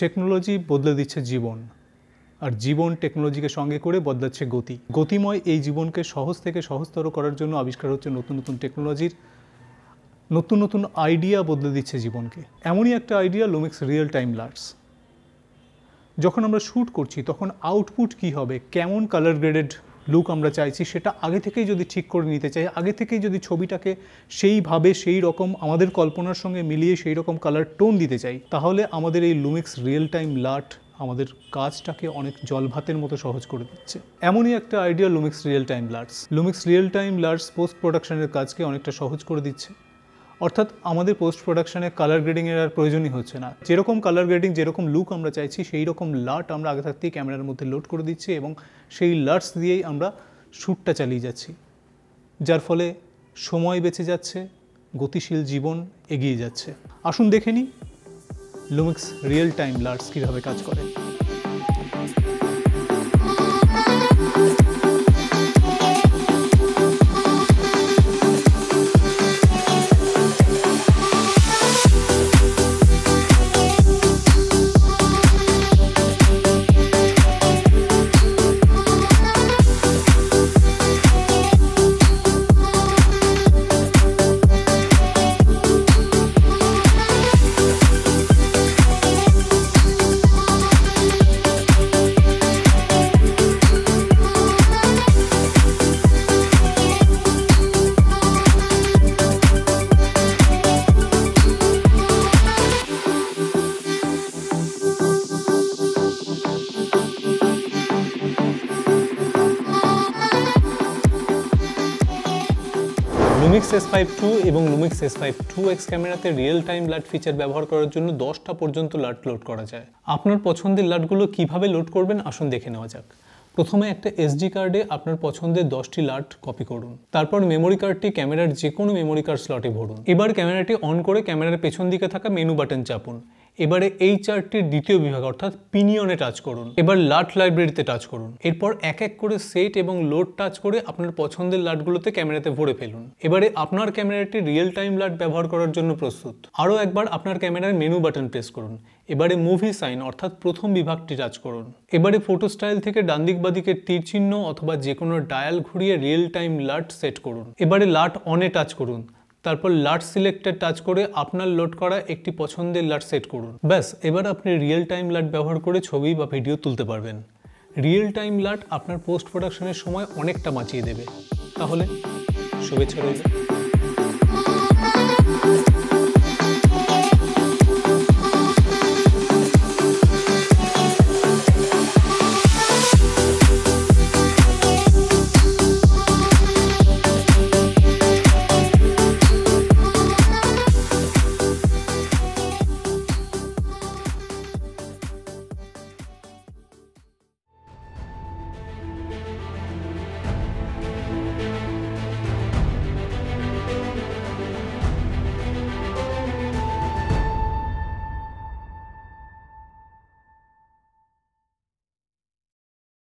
Technology বদলে দিচ্ছে জীবন, আর জীবন টেকনোলজিকে সঙ্গে করে বদলাচ্ছে গতি। গতিময় এই জীবনকে সহজ থেকে সহজতর করার জন্য আবিষ্কার হচ্ছে নতুন নতুন টেকনোলজির, নতুন নতুন আইডিয়া বদলে দিচ্ছে জীবনকে। এমনই একটা আইডিয়া লুমিক্স রিয়েল টাইম লার্টস। যখন আমরা শ্যুট করছি তখন আউটপুট কি হবে, কেমন কালার গ্রেডেড লুক আমরা চাইছি, সেটা আগে থেকেই যদি ঠিক করে নিতে চাই, আগে থেকেই যদি ছবিটাকে সেইভাবে সেই রকম আমাদের কল্পনার সঙ্গে মিলিয়ে সেই রকম কালার টোন দিতে চাই, তাহলে আমাদের এই লুমিক্স রিয়েল টাইম লার্ট আমাদের কাজটাকে অনেক জলভাতের মতো সহজ করে দিচ্ছে। এমনই একটা idea Lumix real time LUTs. Lumix real time LUTs post প্রোডাকশনের কাজকে অনেকটা সহজ করে দিচ্ছে। অর্থাৎ আমাদের পোস্ট প্রোডাকশনে কালার গ্রেডিংয়ের আর প্রয়োজনই হচ্ছে না। যেরকম কালার গ্রেডিং, যেরকম লুক আমরা চাইছি, সেই রকম লার্ট আমরা আগে থাকতেই ক্যামেরার মধ্যে লোড করে দিচ্ছি এবং সেই লার্টস দিয়েই আমরা শ্যুটটা চালিয়ে যাচ্ছি, যার ফলে সময় বেঁচে যাচ্ছে, গতিশীল জীবন এগিয়ে যাচ্ছে। আসুন দেখে নিই লুমিক্স রিয়েল টাইম লার্টস কীভাবে কাজ করে। লুমিক্স S5 II এবং লুমিক্স S5 IIX ক্যামেরাতে রিয়েল টাইম লার্ট ফিচার ব্যবহার করার জন্য 10টা পর্যন্ত লার্ট লোড করা যায়। আপনার পছন্দের লার্টগুলো কিভাবে লোড করবেন আসুন দেখে নেওয়া যাক। প্রথমে একটা SD কার্ডে আপনার পছন্দের 10টি লার্ট কপি করুন। তারপর মেমোরি কার্ডটি ক্যামেরার যে কোনো মেমোরি কার্ড স্লটে ভরুন। এবার ক্যামেরাটি অন করে ক্যামেরার পেছন দিকে থাকা মেনু বাটন চাপুন। এবারে এই চার্টটির দ্বিতীয় বিভাগ অর্থাৎ পিনিয়নে টাচ করুন। এবার লার্ট লাইব্রেরিতে টাচ করুন। এরপর এক এক করে সেট এবং লোড টাচ করে আপনার পছন্দের লার্টগুলোতে ক্যামেরাতে ভরে ফেলুন। এবারে আপনার ক্যামেরাটি রিয়েল টাইম লার্ট ব্যবহার করার জন্য প্রস্তুত। আরও একবার আপনার ক্যামেরার মেনু বাটন প্রেস করুন। এবারে মুভি সাইন অর্থাৎ প্রথম বিভাগটি টাচ করুন। এবারে ফটো স্টাইল থেকে ডান দিক বাদিকে তীর চিহ্ন অথবা যে কোনো ডায়াল ঘুরিয়ে রিয়েল টাইম লার্ট সেট করুন। এবারে লার্ট অনে টাচ করুন। তারপর লার্ট সিলেক্টে টাচ করে আপনার লোড করা একটি পছন্দের লার্ট সেট করুন। ব্যাস, এবার আপনি রিয়েল টাইম লার্ট ব্যবহার করে ছবি বা ভিডিও তুলতে পারবেন। রিয়েল টাইম লার্ট আপনার পোস্ট প্রোডাকশনের সময় অনেকটা বাঁচিয়ে দেবে। তাহলে শুভেচ্ছা রইল।